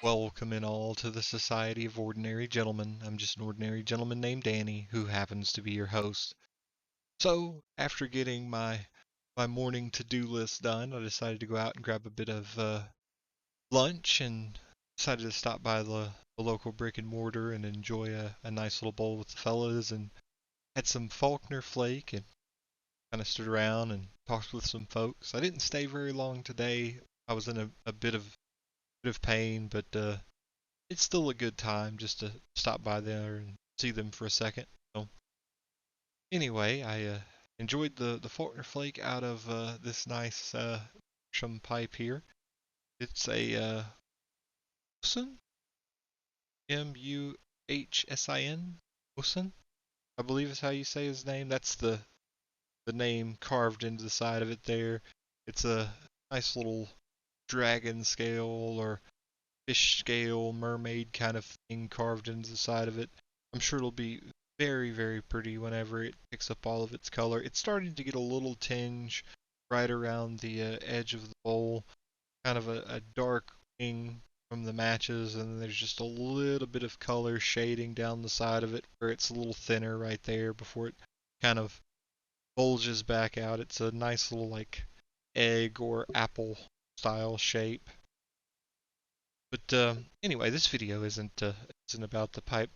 Welcome in all to the Society of Ordinary Gentlemen. I'm just an ordinary gentleman named Danny, who happens to be your host. So, after getting my morning to-do list done, I decided to go out and grab a bit of lunch and decided to stop by the local brick and mortar and enjoy a nice little bowl with the fellas and had some Faulkner flake and kind of stood around and talked with some folks. I didn't stay very long today. I was in a bit of pain, but it's still a good time just to stop by there and see them for a second. So anyway, I enjoyed the Faulkner flake out of this nice Shum pipe here. It's a Muhsin, Muhsin, Muhsin, I believe is how you say his name. That's the name carved into the side of it there. It's a nice little dragon scale or fish scale, mermaid kind of thing carved into the side of it. I'm sure it'll be very, very pretty whenever it picks up all of its color. It's starting to get a little tinge right around the edge of the bowl, kind of a dark wing from the matches, and then there's just a little bit of color shading down the side of it where it's a little thinner right there before it kind of bulges back out. It's a nice little like egg or apple style shape. But anyway, this video isn't about the pipe.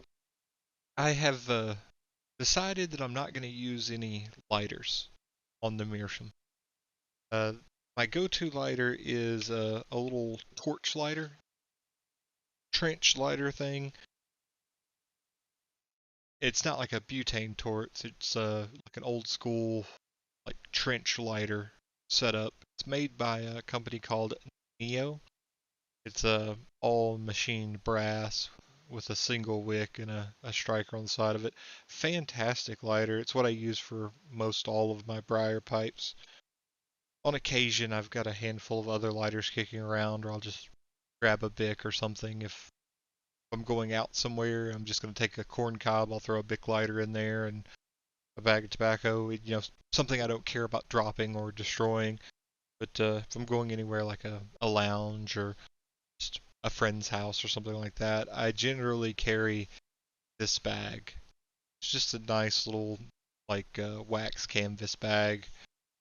I have decided that I'm not going to use any lighters on the Meerschaum. Uh, my go-to lighter is a little torch lighter, trench lighter thing. It's not like a butane torch. It's like an old school like trench lighter setup. It's made by a company called Neo. It's all machined brass with a single wick and a striker on the side of it. Fantastic lighter. It's what I use for most all of my briar pipes. On occasion, I've got a handful of other lighters kicking around, or I'll just grab a Bic or something. If I'm going out somewhere, I'm just going to take a corn cob, I'll throw a Bic lighter in there and a bag of tobacco. Something I don't care about dropping or destroying. But if I'm going anywhere like a lounge or just a friend's house or something like that, I generally carry this bag. It's just a nice little like wax canvas bag,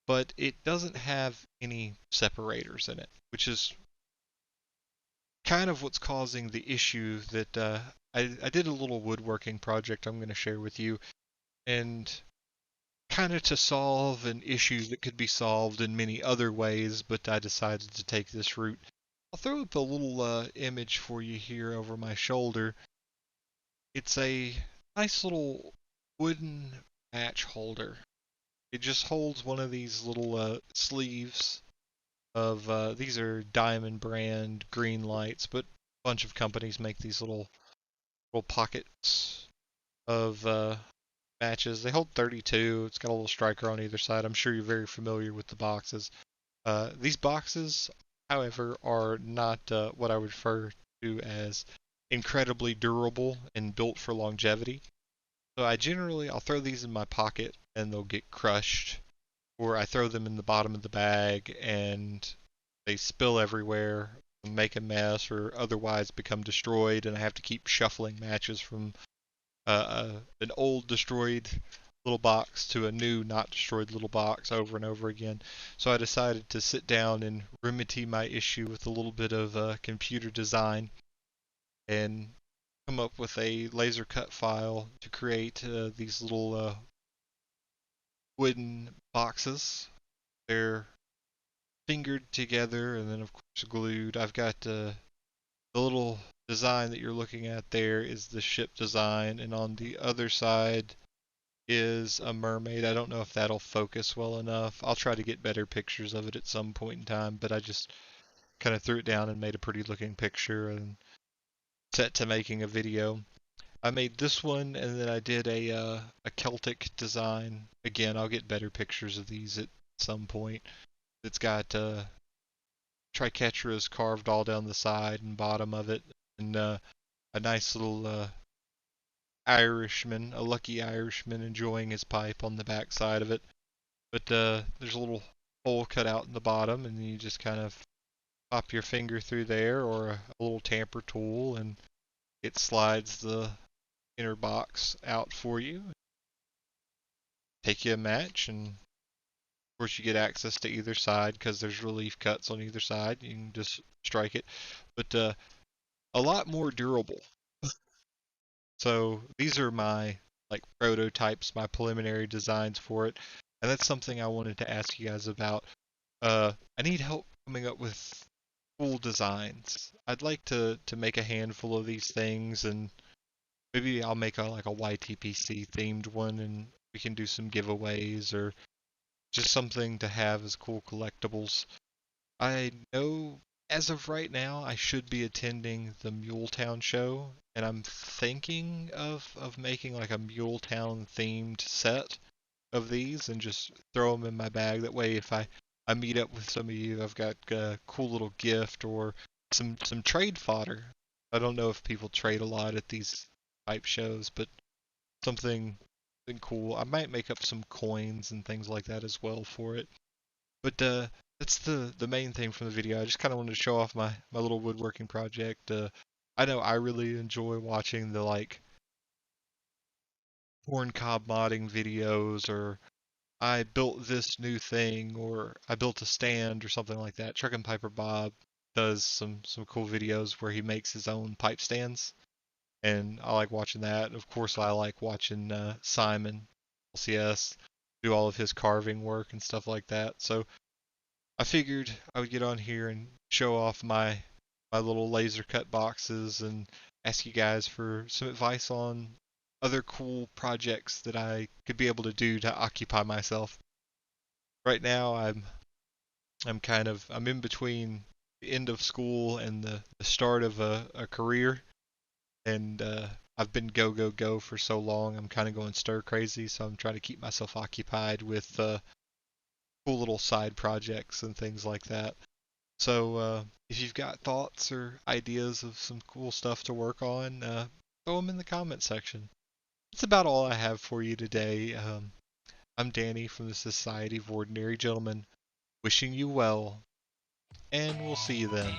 but it doesn't have any separators in it, which is kind of what's causing the issue that I did a little woodworking project I'm going to share with you, and kind of to solve an issue that could be solved in many other ways, but I decided to take this route. I'll throw up a little image for you here over my shoulder. It's a nice little wooden match holder. It just holds one of these little sleeves of these are Diamond brand green lights, but a bunch of companies make these little pockets of matches. They hold 32. It's got a little striker on either side. I'm sure you're very familiar with the boxes. These boxes, however, are not what I would refer to as incredibly durable and built for longevity. So I'll throw these in my pocket and they'll get crushed, or I throw them in the bottom of the bag and they spill everywhere, make a mess, or otherwise become destroyed, and I have to keep shuffling matches from an old destroyed little box to a new not destroyed little box over and over again. So I decided to sit down and remedy my issue with a little bit of computer design and come up with a laser cut file to create these little wooden boxes. They're fingered together and then of course glued. I've got the little design that you're looking at there is the ship design, and on the other side is a mermaid. I don't know if that'll focus well enough. I'll try to get better pictures of it at some point in time, but I just kind of threw it down and made a pretty looking picture and set to making a video. I made this one and then I did a Celtic design. Again, I'll get better pictures of these at some point. It's got triquetras carved all down the side and bottom of it, and a nice little Irishman, a lucky Irishman enjoying his pipe on the back side of it. But there's a little hole cut out in the bottom, and you just kind of pop your finger through there or a little tamper tool, and it slides the inner box out for you. Take you a match, and of course you get access to either side because there's relief cuts on either side. You can just strike it, but a lot more durable. So these are my like prototypes, my preliminary designs for it, and that's something I wanted to ask you guys about. I need help coming up with cool designs. I'd like to make a handful of these things, and maybe I'll make a like a YTPC themed one, and we can do some giveaways or just something to have as cool collectibles. I know as of right now I should be attending the Muletown show, and I'm thinking of making like a Muletown themed set of these and just throw them in my bag. That way, if I meet up with some of you, I've got a cool little gift or some trade fodder. I don't know if people trade a lot at these type shows, but something cool. I might make up some coins and things like that as well for it. But that's the main thing from the video. I just kind of wanted to show off my little woodworking project. I know I really enjoy watching the like corn cob modding videos, or I built this new thing, or I built a stand or something like that. Truck and Piper Bob does some cool videos where he makes his own pipe stands, and I like watching that. Of course, I like watching Simon LCS do all of his carving work and stuff like that. So I figured I would get on here and show off my little laser cut boxes and ask you guys for some advice on other cool projects that I could be able to do to occupy myself. Right now I'm in between the end of school and the start of a career, and I've been go go go for so long I'm kind of going stir crazy, so I'm trying to keep myself occupied with cool little side projects and things like that. So if you've got thoughts or ideas of some cool stuff to work on, throw them in the comment section. That's about all I have for you today. I'm Danny from the Society of Ordinary Gentlemen, wishing you well, and we'll see you then.